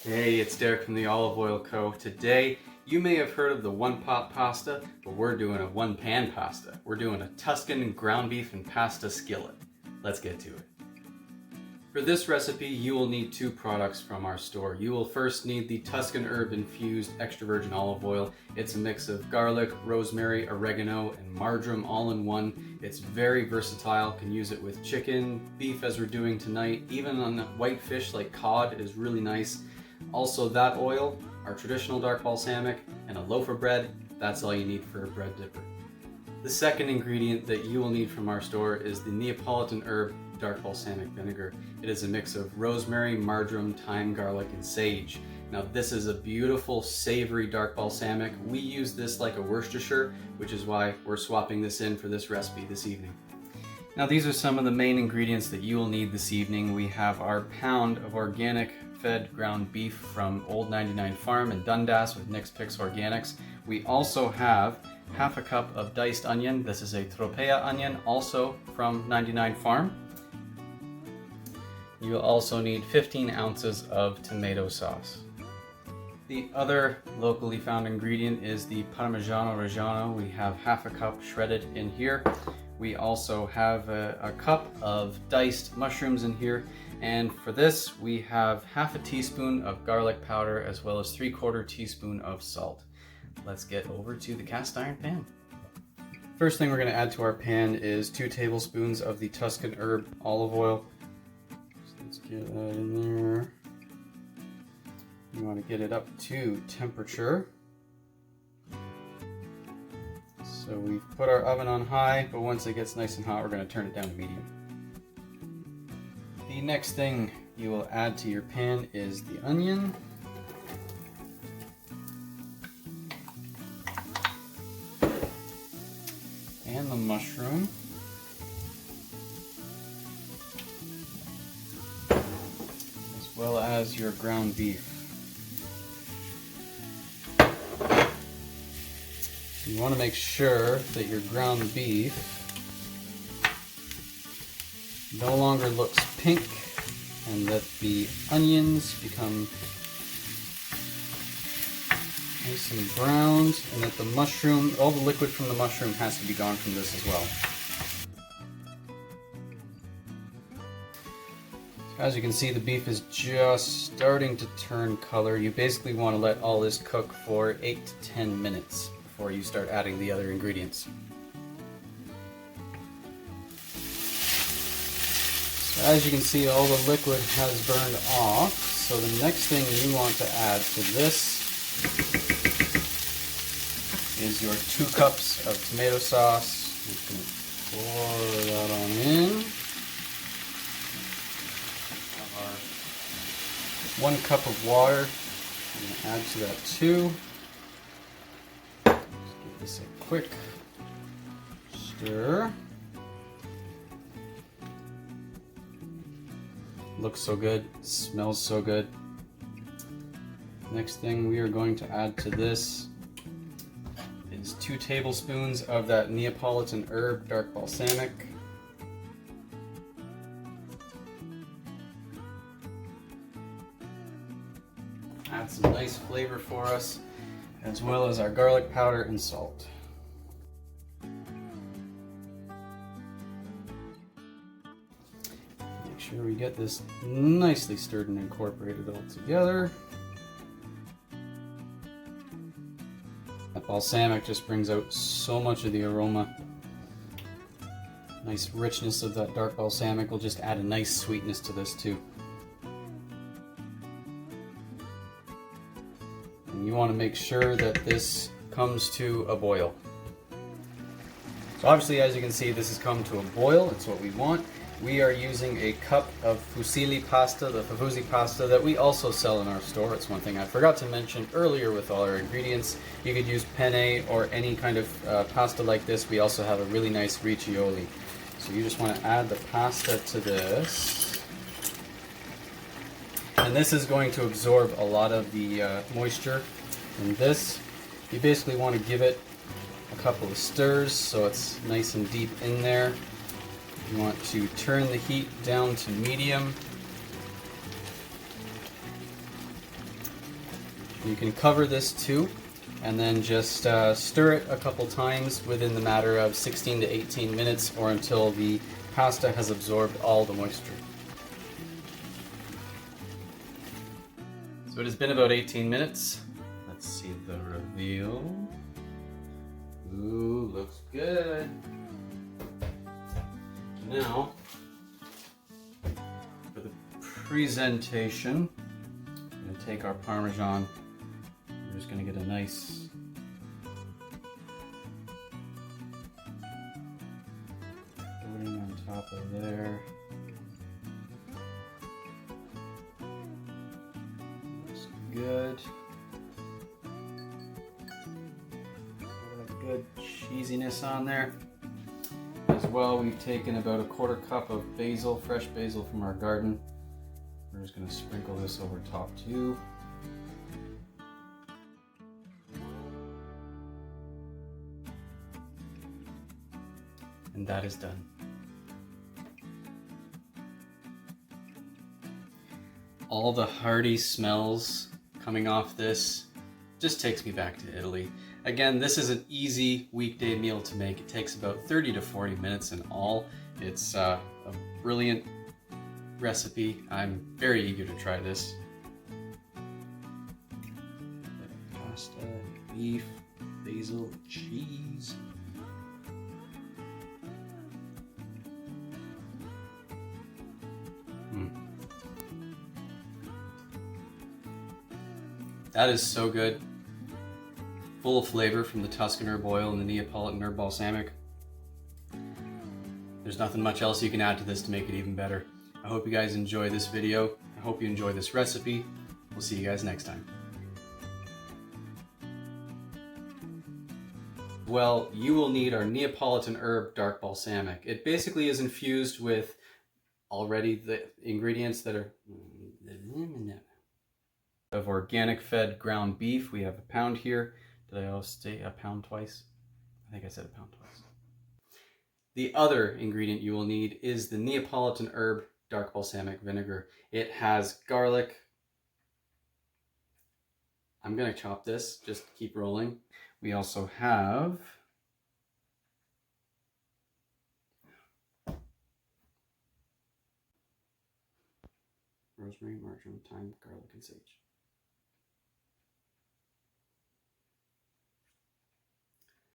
Hey, it's Derek from the Olive Oil Co. Today, you may have heard of the one-pot pasta, but we're doing a one-pan pasta. We're doing a Tuscan ground beef and pasta skillet. Let's get to it. For this recipe, you will need two products from our store. You will first need the Tuscan herb infused extra virgin olive oil. It's a mix of garlic, rosemary, oregano, and marjoram all in one. It's very versatile. Can use it with chicken, beef as we're doing tonight. Even on white fish like cod, it is really nice. Also that oil, our traditional dark balsamic, and a loaf of bread. That's all you need for a bread dipper. The second ingredient that you will need from our store is the Neapolitan herb dark balsamic vinegar. It is a mix of rosemary, marjoram, thyme, garlic, and sage. Now this is a beautiful savory dark balsamic. We use this like a Worcestershire, which is why we're swapping this in for this recipe this evening. Now these are some of the main ingredients that you will need this evening. We have our pound of organic fed ground beef from Old 99 Farm in Dundas with Nick's Picks Organics. We also have half a cup of diced onion. This is a Tropea onion, also from 99 Farm. You will also need 15 ounces of tomato sauce. The other locally found ingredient is the Parmigiano Reggiano. We have half a cup shredded in here. We also have a cup of diced mushrooms in here. And for this, we have half a teaspoon of garlic powder as well as 3/4 teaspoon of salt. Let's get over to the cast iron pan. First thing we're going to add to our pan is 2 tablespoons of the Tuscan herb olive oil. So let's get that in there. You want to get it up to temperature. So we've put our oven on high, but once it gets nice and hot, we're going to turn it down to medium. The next thing you will add to your pan is the onion. And the mushroom. As well as your ground beef. You want to make sure that your ground beef no longer looks pink and that the onions become nice and browned, and that the mushroom, all the liquid from the mushroom has to be gone from this as well. So as you can see, the beef is just starting to turn color. You basically want to let all this cook for 8 to 10 minutes before you start adding the other ingredients. So as you can see, all the liquid has burned off. So the next thing you want to add to this is your 2 cups of tomato sauce. You can pour that on in. Have our 1 cup of water. I'm going to add to that too. Give this a quick stir. Looks so good, smells so good. Next thing we are going to add to this is 2 tablespoons of that Neapolitan herb dark balsamic. Add some nice flavor for us, as well as our garlic powder and salt. Make sure we get this nicely stirred and incorporated all together. That balsamic just brings out so much of the aroma. Nice richness of that dark balsamic will just add a nice sweetness to this too. And you want to make sure that this comes to a boil. So obviously, as you can see, this has come to a boil. It's what we want. We are using a cup of fusilli pasta, the Favuzzi pasta that we also sell in our store. It's one thing I forgot to mention earlier with all our ingredients. You could use penne or any kind of pasta like this. We also have a really nice riccioli. So you just want to add the pasta to this. And this is going to absorb a lot of the moisture in this. You basically want to give it a couple of stirs so it's nice and deep in there. You want to turn the heat down to medium. You can cover this too, and then just stir it a couple times within the matter of 16 to 18 minutes or until the pasta has absorbed all the moisture. So it has been about 18 minutes. Let's see the reveal. Ooh, looks good. Now, for the presentation, I'm going to take our Parmesan. We're just going to get a nice coating on top of there. Looks good. Good cheesiness on there. As well, we've taken about a quarter cup of basil, fresh basil from our garden. We're just going to sprinkle this over top too. And that is done. All the hearty smells coming off this just takes me back to Italy. Again, this is an easy weekday meal to make. It takes about 30 to 40 minutes in all. It's a brilliant recipe. I'm very eager to try this. Pasta, beef, basil, cheese. That is so good. Full of flavor from the Tuscan herb oil and the Neapolitan herb balsamic. There's nothing much else you can add to this to make it even better. I hope you guys enjoy this video. I hope you enjoy this recipe. We'll see you guys next time. Well, you will need our Neapolitan herb dark balsamic. It basically is infused with already the ingredients that are of organic fed ground beef. We have a pound here. Did I also say a pound twice? I think I said a pound twice. The other ingredient you will need is the Neapolitan herb dark balsamic vinegar. It has garlic. I'm gonna chop this, just keep rolling. We also have rosemary, marjoram, thyme, garlic, and sage.